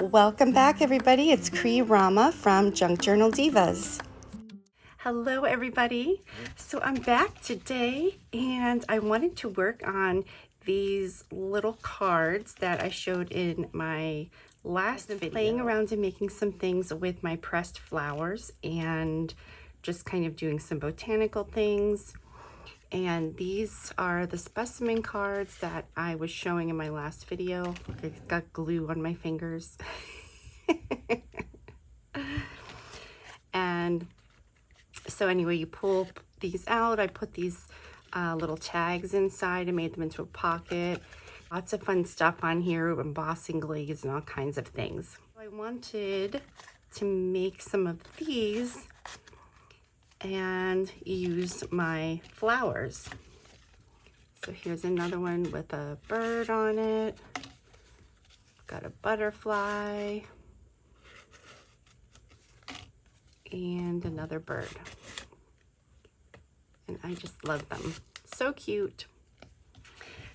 Welcome back, everybody. It's Rama from Junk Journal Divas. Hello, everybody. So I'm back today, and I wanted to work on these little cards that I showed in my last video. Playing around and making some things with my pressed flowers and just kind of doing some botanical things. And these are the specimen cards that I was showing in my last video. Look, I got glue on my fingers. And so anyway, you pull these out. I put these little tags inside and made them into a pocket. Lots of fun stuff on here, embossing, glazed, and all kinds of things. I wanted to make some of these and use my flowers. So here's another one with a bird on it. Got a butterfly and another bird. And I just love them. So cute.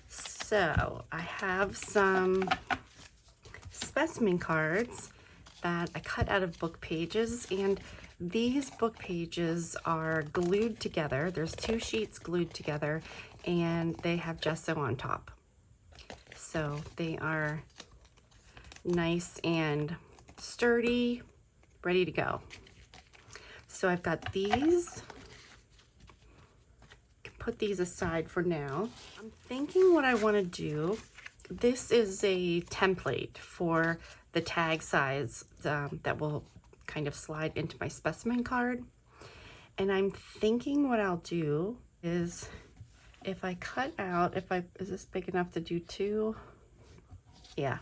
So I have some specimen cards that I cut out of book pages, and these book pages are glued together. There's 2 sheets glued together, and they have gesso on top. So they are nice and sturdy, ready to go. So I've got these. Put these aside for now. I'm thinking what I want to do. This is a template for the tag size that will kind of slide into my specimen card. And I'm thinking what I'll do is if I cut out, is this big enough to do 2? Yeah.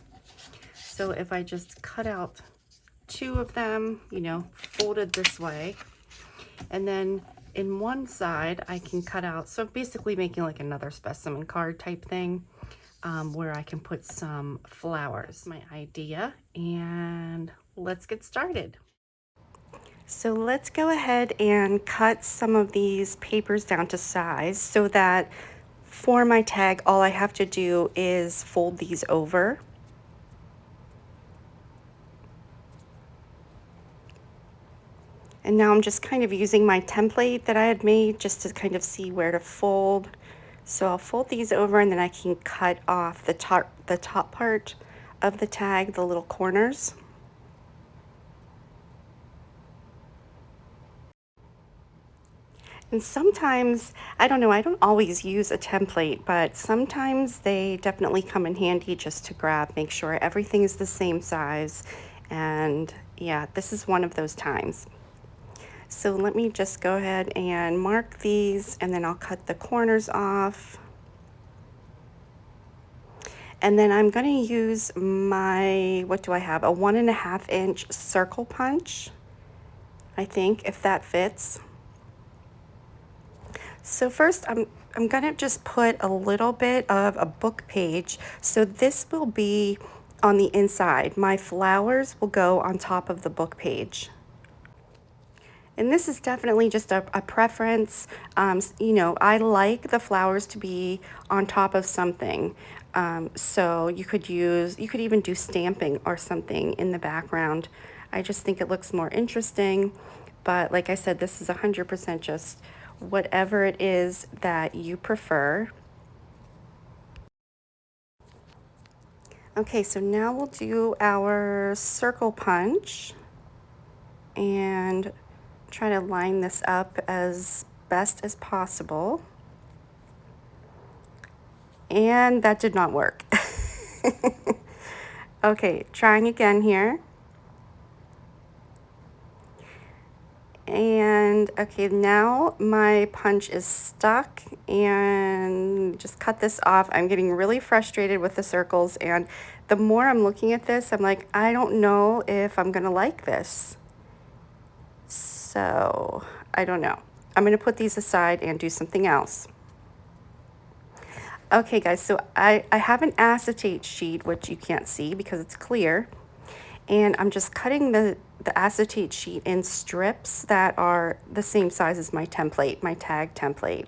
So if I just cut out 2 of them, you know, folded this way, and then in one side I can cut out, so basically making like another specimen card type thing, where I can put some flowers. My idea, and let's get started. So let's go ahead and cut some of these papers down to size so that for my tag all I have to do is fold these over. And now I'm just kind of using my template that I had made just to kind of see where to fold. So I'll fold these over, and then I can cut off the top part of the tag, the little corners. And sometimes, I don't know, I don't always use a template, but sometimes they definitely come in handy just to grab, make sure everything is the same size. And yeah, this is one of those times. So let me just go ahead and mark these, and then I'll cut the corners off. And then I'm going to use my, what do I have? A 1.5 inch circle punch, I think, if that fits. So first I'm going to just put a little bit of a book page. So this will be on the inside. My flowers will go on top of the book page. And this is definitely just a preference. You know, I like the flowers to be on top of something. So you could even do stamping or something in the background. I just think it looks more interesting. But like I said, this is 100% just whatever it is that you prefer. Okay, so now we'll do our circle punch and try to line this up as best as possible. And that did not work. Okay, trying again here. And okay, now my punch is stuck, and just cut this off. I'm getting really frustrated with the circles, and the more I'm looking at this, I'm like, I don't know if I'm gonna like this. So I don't know. I'm gonna put these aside and do something else. Okay guys, so I have an acetate sheet, which you can't see because it's clear. And I'm just cutting the acetate sheet in strips that are the same size as my template, my tag template.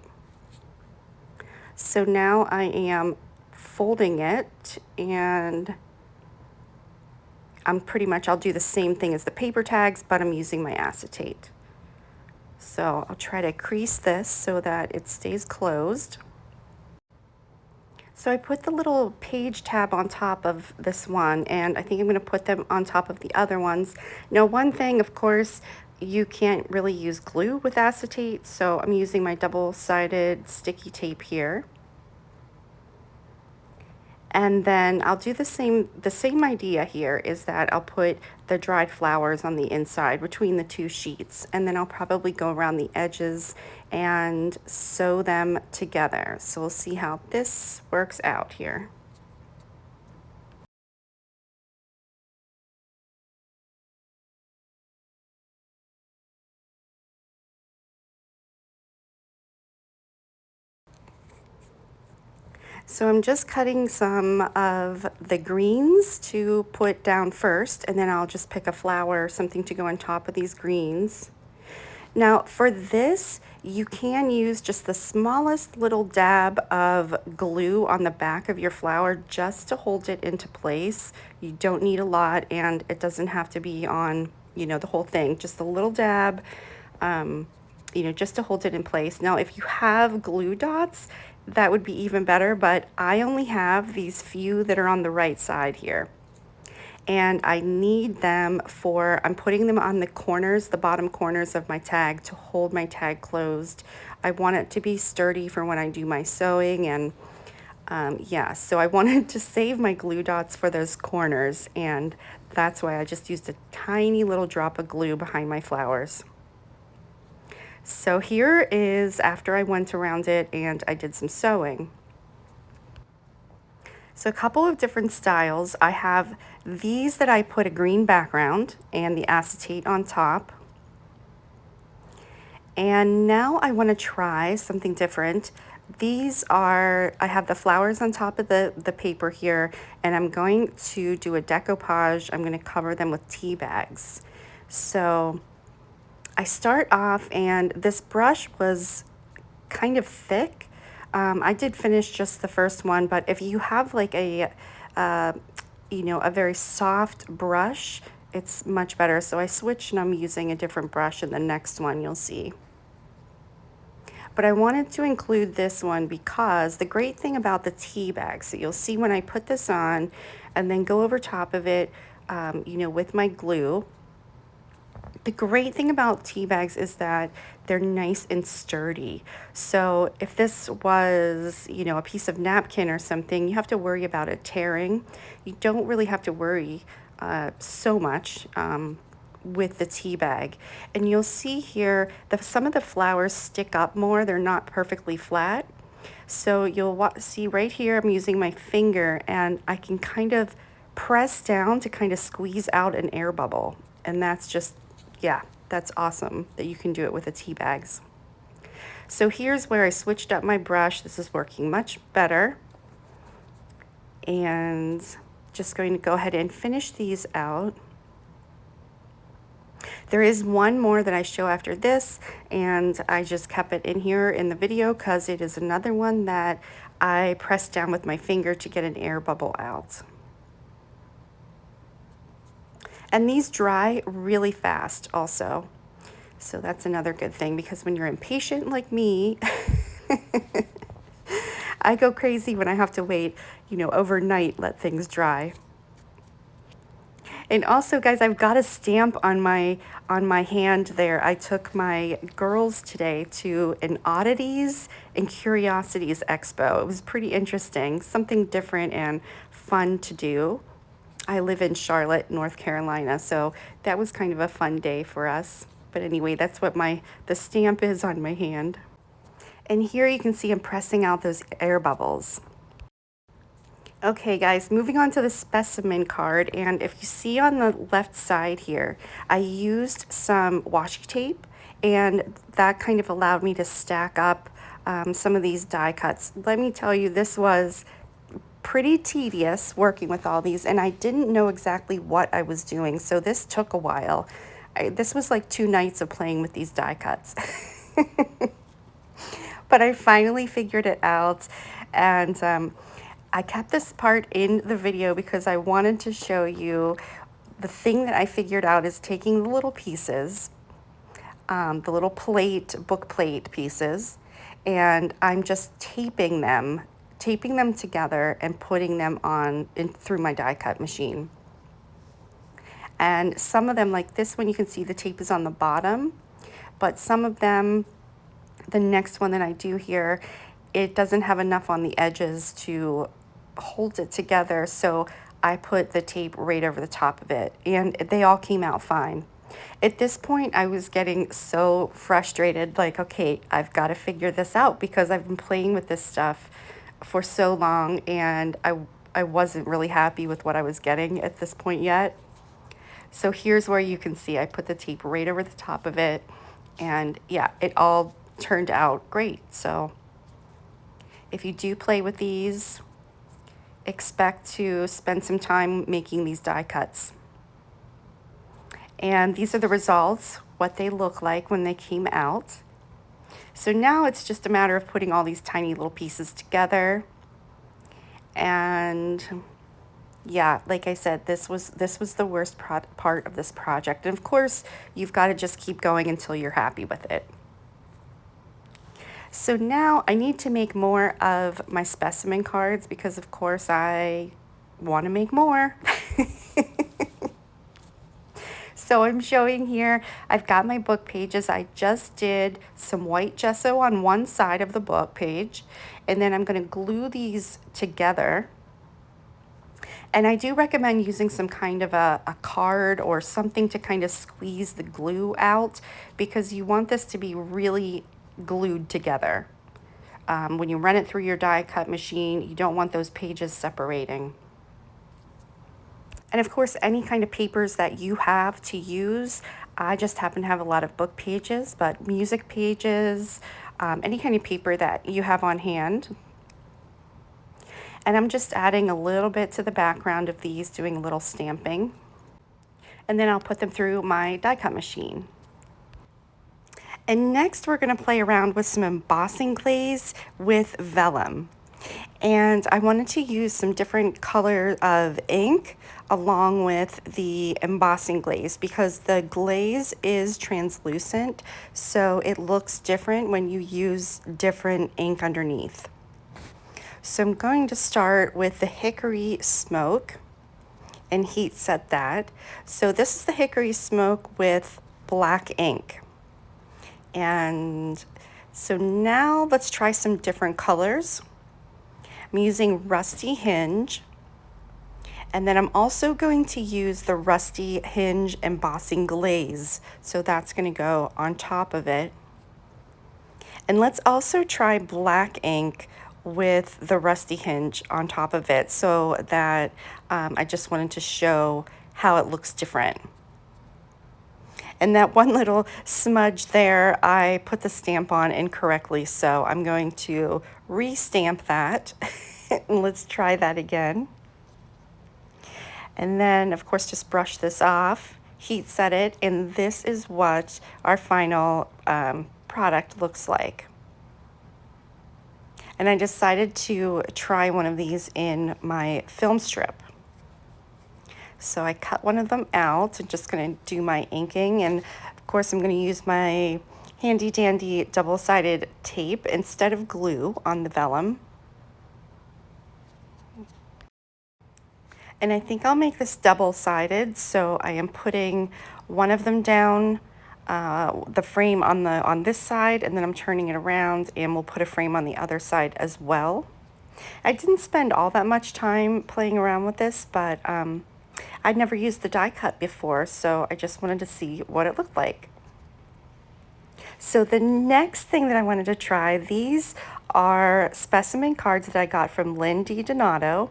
So now I am folding it, and I'll do the same thing as the paper tags, but I'm using my acetate. So I'll try to crease this so that it stays closed. So I put the little page tab on top of this one, and I think I'm going to put them on top of the other ones. Now, one thing, of course, you can't really use glue with acetate, so I'm using my double-sided sticky tape here. And then I'll do the same idea here, is that I'll put the dried flowers on the inside between the two sheets, and then I'll probably go around the edges and sew them together. So we'll see how this works out here. So I'm just cutting some of the greens to put down first, and then I'll just pick a flower or something to go on top of these greens. Now for this, you can use just the smallest little dab of glue on the back of your flower just to hold it into place. You don't need a lot, and it doesn't have to be on, the whole thing, just a little dab, just to hold it in place. Now, if you have glue dots, that would be even better, but I only have these few that are on the right side here. And I need them I'm putting them on the corners, the bottom corners of my tag to hold my tag closed. I want it to be sturdy for when I do my sewing, and yeah, so I wanted to save my glue dots for those corners, and that's why I just used a tiny little drop of glue behind my flowers. So here is after I went around it and I did some sewing. So a couple of different styles. I have these that I put a green background and the acetate on top. And now I want to try something different. I have the flowers on top of the paper here, and I'm going to do a decoupage. I'm going to cover them with tea bags. So I start off, and this brush was kind of thick. I did finish just the first one, but if you have like a very soft brush, it's much better. So I switched and I'm using a different brush in the next one, you'll see. But I wanted to include this one because the great thing about the tea bags, so you'll see when I put this on and then go over top of it, with my glue. The great thing about tea bags is that they're nice and sturdy. So if this was, a piece of napkin or something, you have to worry about it tearing. You don't really have to worry so much with the tea bag. And you'll see here that some of the flowers stick up more. They're not perfectly flat. So you'll see right here, I'm using my finger, and I can kind of press down to kind of squeeze out an air bubble. And that's just, yeah, that's awesome that you can do it with the tea bags. So here's where I switched up my brush. This is working much better. And just going to go ahead and finish these out. There is one more that I show after this, and I just kept it in here in the video because it is another one that I pressed down with my finger to get an air bubble out. And these dry really fast also. So that's another good thing, because when you're impatient like me, I go crazy when I have to wait, overnight, let things dry. And also, guys, I've got a stamp on my hand there. I took my girls today to an Oddities and Curiosities Expo. It was pretty interesting, something different and fun to do. I live in Charlotte, North Carolina, so that was kind of a fun day for us. But anyway, that's what the stamp is on my hand. And here you can see I'm pressing out those air bubbles. Okay guys, moving on to the specimen card, and if you see on the left side here, I used some washi tape, and that kind of allowed me to stack up some of these die cuts. Let me tell you, this was pretty tedious working with all these, and I didn't know exactly what I was doing, so this took a while. This was like 2 nights of playing with these die cuts. But I finally figured it out, and I kept this part in the video because I wanted to show you the thing that I figured out is taking the little pieces, the little book plate pieces, and I'm just taping them together and putting them on through my die cut machine. And some of them, like this one, you can see the tape is on the bottom, but some of them, the next one that I do here, it doesn't have enough on the edges to hold it together, so I put the tape right over the top of it, and they all came out fine. At this point, I was getting so frustrated, like, okay, I've got to figure this out because I've been playing with this stuff for so long, and I wasn't really happy with what I was getting at this point yet. So here's where you can see I put the tape right over the top of it, and yeah, it all turned out great. So if you do play with these, expect to spend some time making these die cuts. And these are the results, what they look like when they came out. So now it's just a matter of putting all these tiny little pieces together. And yeah, like I said, this was the worst part of this project. And of course, you've got to just keep going until you're happy with it. So now I need to make more of my specimen cards because of course I want to make more. So I'm showing here, I've got my book pages. I just did some white gesso on one side of the book page, and then I'm going to glue these together. And I do recommend using some kind of a card or something to kind of squeeze the glue out because you want this to be really glued together. When you run it through your die cut machine, you don't want those pages separating. And of course, any kind of papers that you have to use. I just happen to have a lot of book pages, but music pages, any kind of paper that you have on hand. And I'm just adding a little bit to the background of these, doing a little stamping. And then I'll put them through my die cut machine. And next we're going to play around with some embossing glaze with vellum. And I wanted to use some different color of ink along with the embossing glaze because the glaze is translucent, so it looks different when you use different ink underneath. So I'm going to start with the hickory smoke and heat set that. So this is the hickory smoke with black ink. And so now let's try some different colors. I'm using Rusty Hinge, and then I'm also going to use the Rusty Hinge embossing glaze. So that's going to go on top of it. And let's also try black ink with the Rusty Hinge on top of it so that I just wanted to show how it looks different. And that one little smudge there, I put the stamp on incorrectly, so I'm going to re-stamp that. Let's try that again. And then, of course, just brush this off, heat set it, and this is what our final product looks like. And I decided to try one of these in my film strip. So I cut one of them out. I'm just going to do my inking, and of course I'm going to use my handy dandy double-sided tape instead of glue on the vellum. And I think I'll make this double-sided, so I am putting one of them down, the frame on this side, and then I'm turning it around, and we'll put a frame on the other side as well. I didn't spend all that much time playing around with this, but I'd never used the die cut before, so I just wanted to see what it looked like. So the next thing that I wanted to try, these are specimen cards that I got from Lynn DiDonato,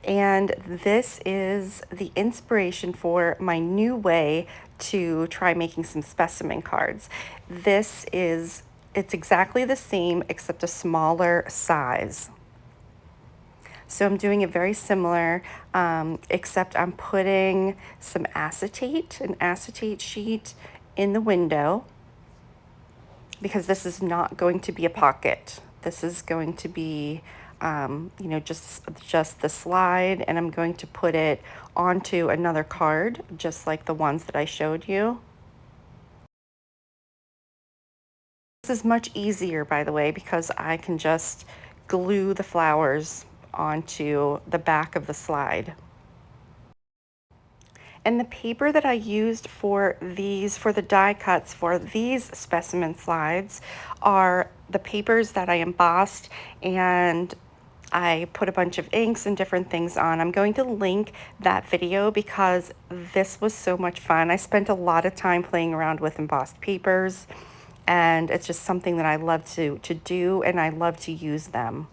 and this is the inspiration for my new way to try making some specimen cards. It's exactly the same except a smaller size. So I'm doing it very similar, except I'm putting some acetate, an acetate sheet in the window, because this is not going to be a pocket. This is going to be, you know, just the slide, and I'm going to put it onto another card, just like the ones that I showed you. This is much easier, by the way, because I can just glue the flowers onto the back of the slide. And the paper that I used for the die cuts for these specimen slides are the papers that I embossed, and I put a bunch of inks and different things on. I'm going to link that video because this was so much fun. I spent a lot of time playing around with embossed papers, and it's just something that I love to do, and I love to use them.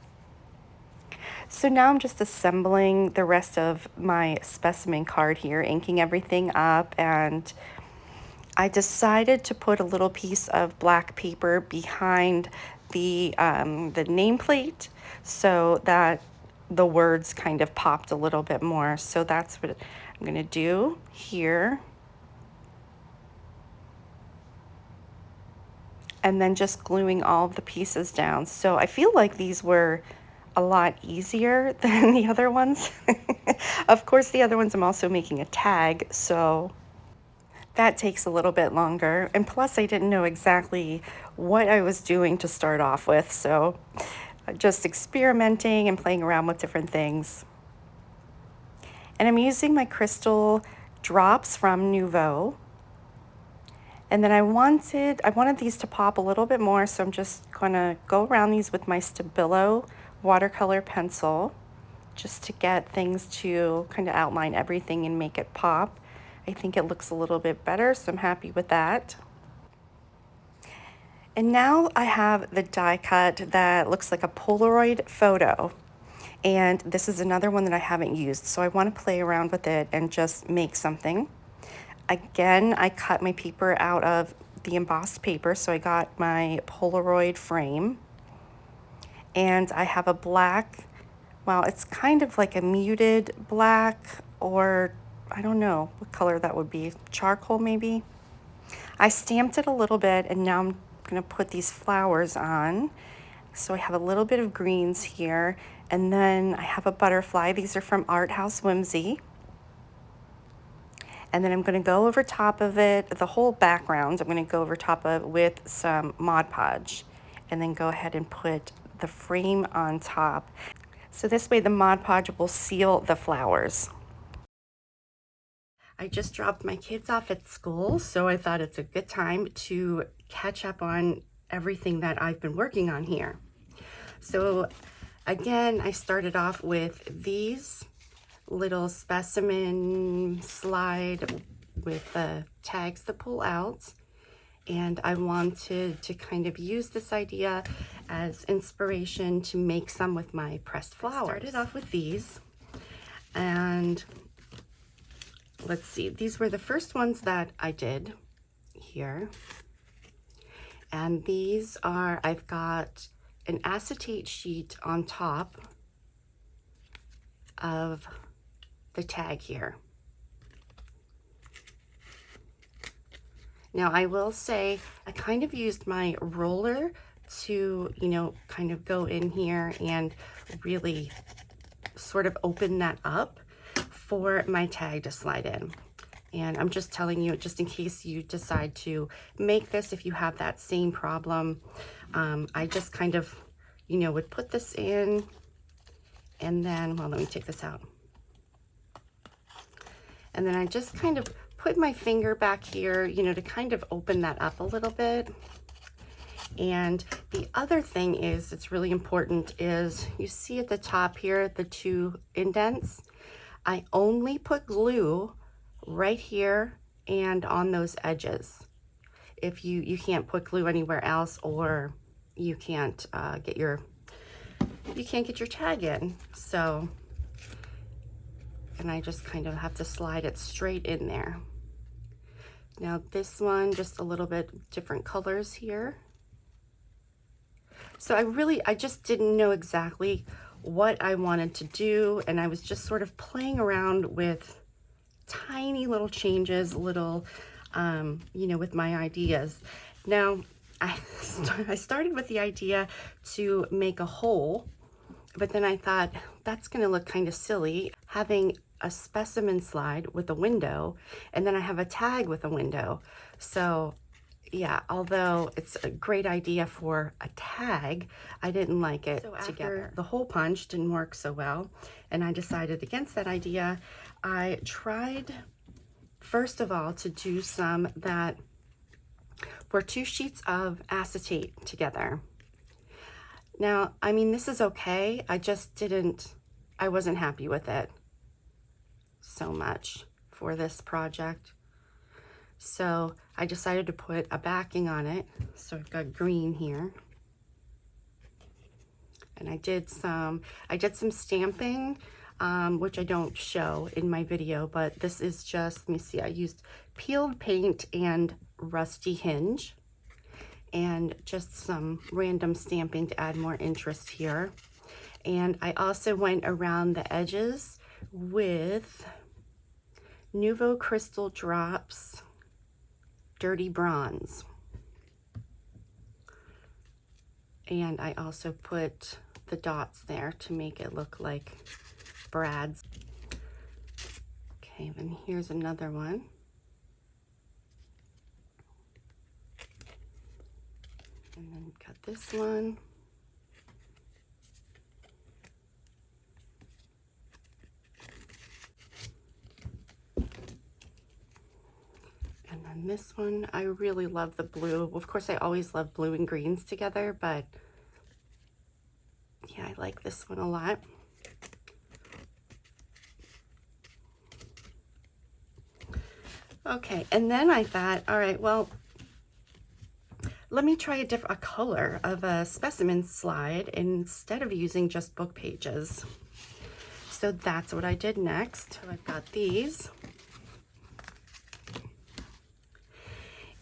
So now I'm just assembling the rest of my specimen card here, inking everything up, and I decided to put a little piece of black paper behind the nameplate so that the words kind of popped a little bit more. So that's what I'm going to do here. And then just gluing all of the pieces down. So I feel like these were a lot easier than the other ones. Of course, the other ones I'm also making a tag, so that takes a little bit longer. And plus, I didn't know exactly what I was doing to start off with, so just experimenting and playing around with different things. And I'm using my crystal drops from Nouveau. And then I wanted these to pop a little bit more, so I'm just gonna go around these with my Stabilo watercolor pencil just to get things to kind of outline everything and make it pop. I think it looks a little bit better, so I'm happy with that. And now I have the die cut that looks like a Polaroid photo. And this is another one that I haven't used, so I want to play around with it and just make something. Again, I cut my paper out of the embossed paper, so I got my Polaroid frame. And I have a black, well, it's kind of like a muted black, or I don't know what color that would be, charcoal maybe. I stamped it a little bit, and now I'm gonna put these flowers on. So I have a little bit of greens here, and then I have a butterfly. These are from Art House Whimsy. And then I'm gonna go over top of it, the whole background, I'm gonna go over top of it with some Mod Podge, and then go ahead and put the frame on top. So this way the Mod Podge will seal the flowers. I just dropped my kids off at school, so I thought it's a good time to catch up on everything that I've been working on here. So again, I started off with these little specimen slide with the tags that pull out, and I wanted to kind of use this idea as inspiration to make some with my pressed flowers. I started off with these, and let's see, these were the first ones that I did here. And these are, I've got an acetate sheet on top of the tag here. Now I will say I kind of used my roller to, you know, kind of go in here and really sort of open that up for my tag to slide in. And I'm just telling you, just in case you decide to make this, if you have that same problem, I just kind of, you know, would put this in, and then, well, let me take this out. And then I just kind of put my finger back here, you know, to kind of open that up a little bit. And the other thing is, it's really important, is you see at the top here, the two indents, I only put glue right here and on those edges. If you can't put glue anywhere else, or you can't get your tag in. So, and I just kind of have to slide it straight in there. Now this one, just a little bit different colors here. So I just didn't know exactly what I wanted to do, and I was just sort of playing around with tiny little changes, little, you know, with my ideas. Now, I started with the idea to make a hole, but then I thought that's gonna look kind of silly, having a specimen slide with a window, and then I have a tag with a window. So yeah, although it's a great idea for a tag, I didn't like it together. The hole punch didn't work so well, and I decided against that idea. I tried, first of all, to do some that were 2 sheets of acetate together. Now, I mean, this is okay. I wasn't happy with it so much for this project. So I decided to put a backing on it. So I've got green here. And I did some stamping, which I don't show in my video, but this is just, let me see, I used peeled paint and rusty hinge and just some random stamping to add more interest here. And I also went around the edges with Nouveau Crystal Drops Dirty Bronze. And I also put the dots there to make it look like brads. Okay, then here's another one. And then got this one. And then this one, I really love the blue. Of course, I always love blue and greens together, but yeah, I like this one a lot. Okay, and then I thought, all right, well, let me try a color of a specimen slide instead of using just book pages. So that's what I did next. I've got these.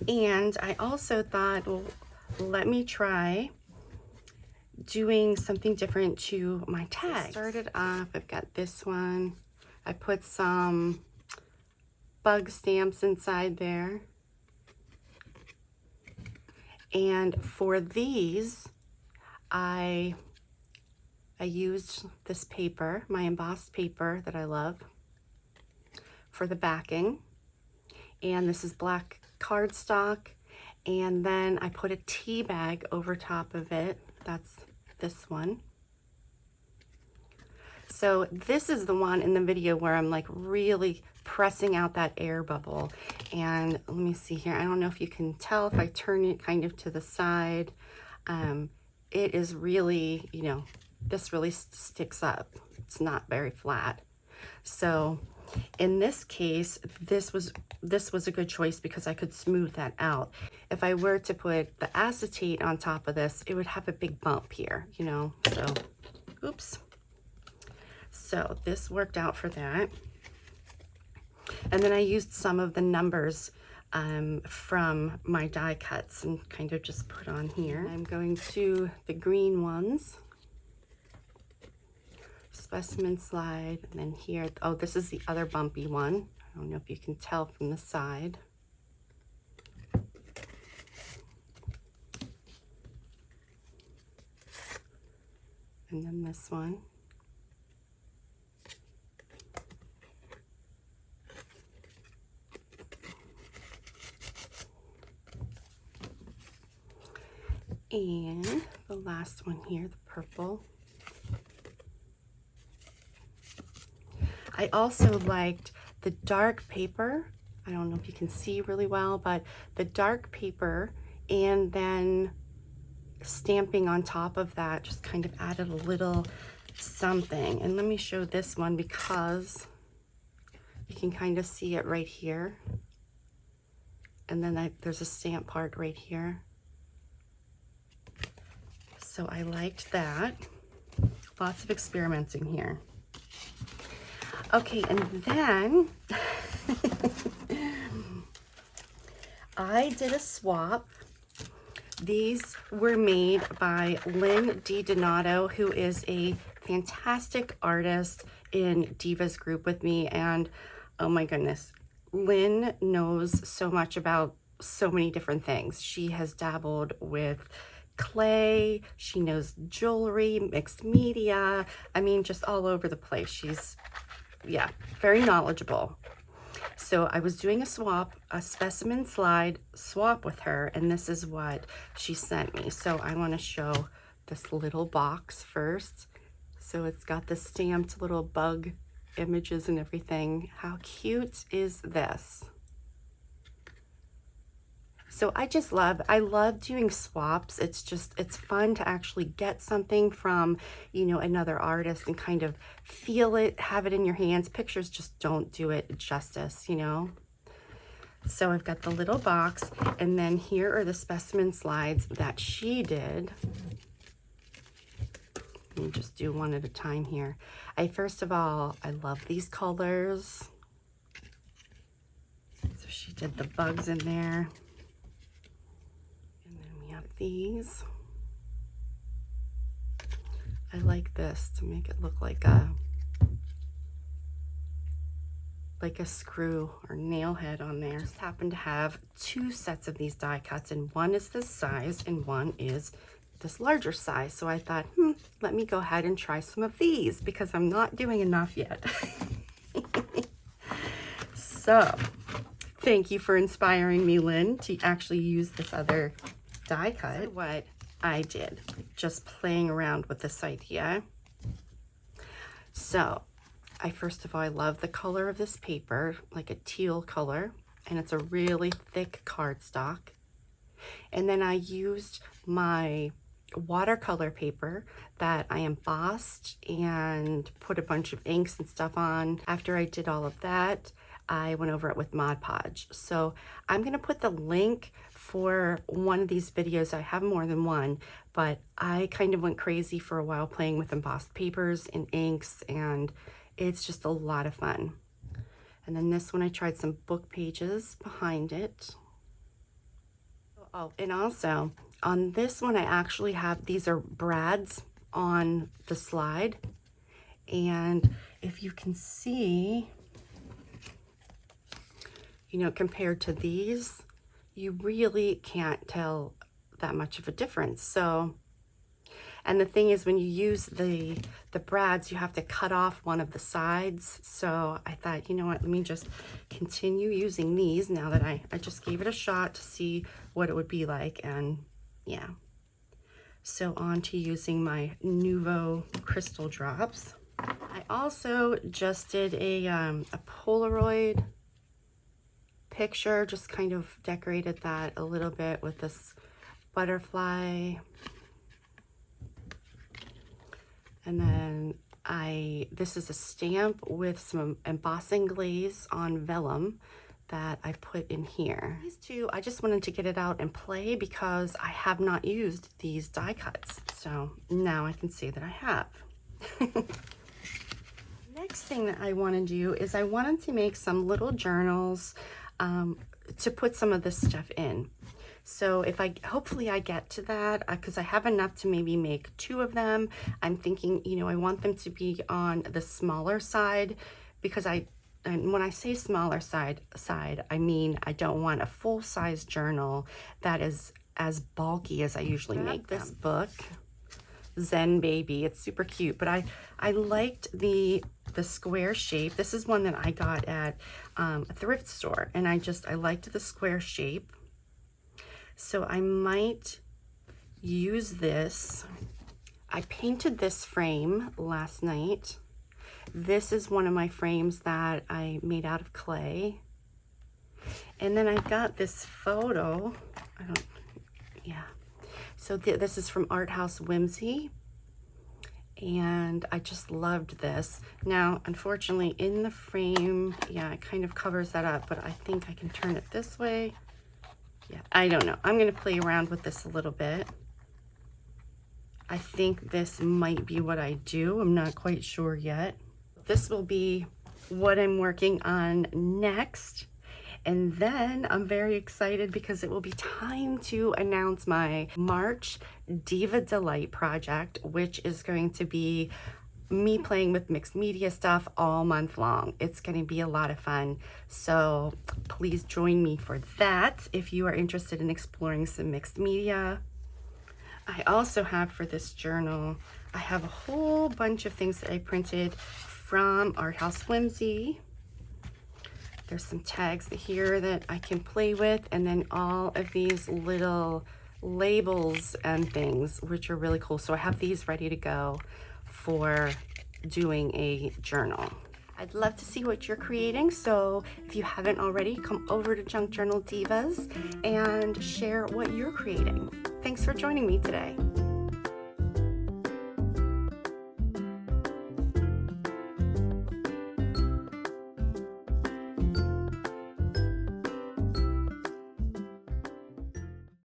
And I also thought, well, let me try doing something different to my tags. So started off, I've got this one. I put some bug stamps inside there. And for these, I used this paper, my embossed paper that I love, for the backing. And this is black cardstock. And then I put a tea bag over top of it. That's this one. So this is the one in the video where I'm like really pressing out that air bubble. And let me see here. I don't know if you can tell if I turn it kind of to the side. It is really, you know, this really sticks up. It's not very flat. So in this case, this was a good choice because I could smooth that out. If I were to put the acetate on top of this, it would have a big bump here, you know, so, oops. So this worked out for that. And then I used some of the numbers from my die cuts and kind of just put on here. I'm going to the green ones. Specimen slide, and then here, oh, this is the other bumpy one. I don't know if you can tell from the side. And then this one. And the last one here, the purple. I also liked the dark paper. I don't know if you can see really well, but the dark paper and then stamping on top of that just kind of added a little something. And let me show this one because you can kind of see it right here. And then there's a stamp part right here. So I liked that. Lots of experimenting here. Okay, and then I did a swap. These were made by Lynn DiDonato, who is a fantastic artist in Diva's group with me. And oh my goodness, Lynn knows so much about so many different things. She has dabbled with clay, she knows jewelry, mixed media, I mean, just all over the place. She's yeah, very knowledgeable. So I was doing a specimen slide swap with her, and this is what she sent me. So I want to show this little box first. So it's got the stamped little bug images and everything. How cute is this? So I love doing swaps. It's fun to actually get something from, you know, another artist and kind of feel it, have it in your hands. Pictures just don't do it justice, you know? So I've got the little box, and then here are the specimen slides that she did. Let me just do one at a time here. First of all, I love these colors. So she did the bugs in there. These. I like this to make it look like a screw or nail head on there. Just happen to have two sets of these die cuts, and one is this size and one is this larger size. So I thought, let me go ahead and try some of these because I'm not doing enough yet. So thank you for inspiring me, Lynn, to actually use this other die cut. So what I did, just playing around with this idea. So first of all, I love the color of this paper, like a teal color, and it's a really thick cardstock. And then I used my watercolor paper that I embossed and put a bunch of inks and stuff on. After I did all of that, I went over it with Mod Podge. So I'm gonna put the link for one of these videos. I have more than one, but I kind of went crazy for a while playing with embossed papers and inks, and it's just a lot of fun. And then this one, I tried some book pages behind it. Oh, and also on this one, I actually have, these are brads on the slide. And if you can see, you know, compared to these, you really can't tell that much of a difference. So, and the thing is, when you use the brads, you have to cut off one of the sides. So I thought, you know what, let me just continue using these now that I just gave it a shot to see what it would be like. And yeah, so on to using my Nuvo crystal drops. I also just did a Polaroid picture, just kind of decorated that a little bit with this butterfly. And then this is a stamp with some embossing glaze on vellum that I put in here. These two, I just wanted to get it out and play because I have not used these die cuts. So now I can say that I have. Next thing that I want to do is I wanted to make some little journals to put some of this stuff in. So hopefully I get to that because I have enough to maybe make 2 of them. I'm thinking, you know, I want them to be on the smaller side because and when I say smaller side, I mean, I don't want a full-size journal that is as bulky as I usually make them. This book, Zen Baby, it's super cute, but I liked the square shape. This is one that I got at a thrift store, and I liked the square shape. So I might use this. I painted this frame last night. This is one of my frames that I made out of clay. And then I've got this photo. So this is from Art House Whimsy. And I just loved this. Now, unfortunately, in the frame, yeah, it kind of covers that up, but I think I can turn it this way. Yeah, I don't know. I'm going to play around with this a little bit. I think this might be what I do. I'm not quite sure yet. This will be what I'm working on next. And then I'm very excited because it will be time to announce my March Diva Delight project, which is going to be me playing with mixed media stuff all month long. It's going to be a lot of fun. So please join me for that if you are interested in exploring some mixed media. I also have for this journal, I have a whole bunch of things that I printed from Art House Whimsy. There's some tags here that I can play with, and then all of these little labels and things, which are really cool. So I have these ready to go for doing a journal. I'd love to see what you're creating, so if you haven't already, come over to Junk Journal Divas and share what you're creating. Thanks for joining me today.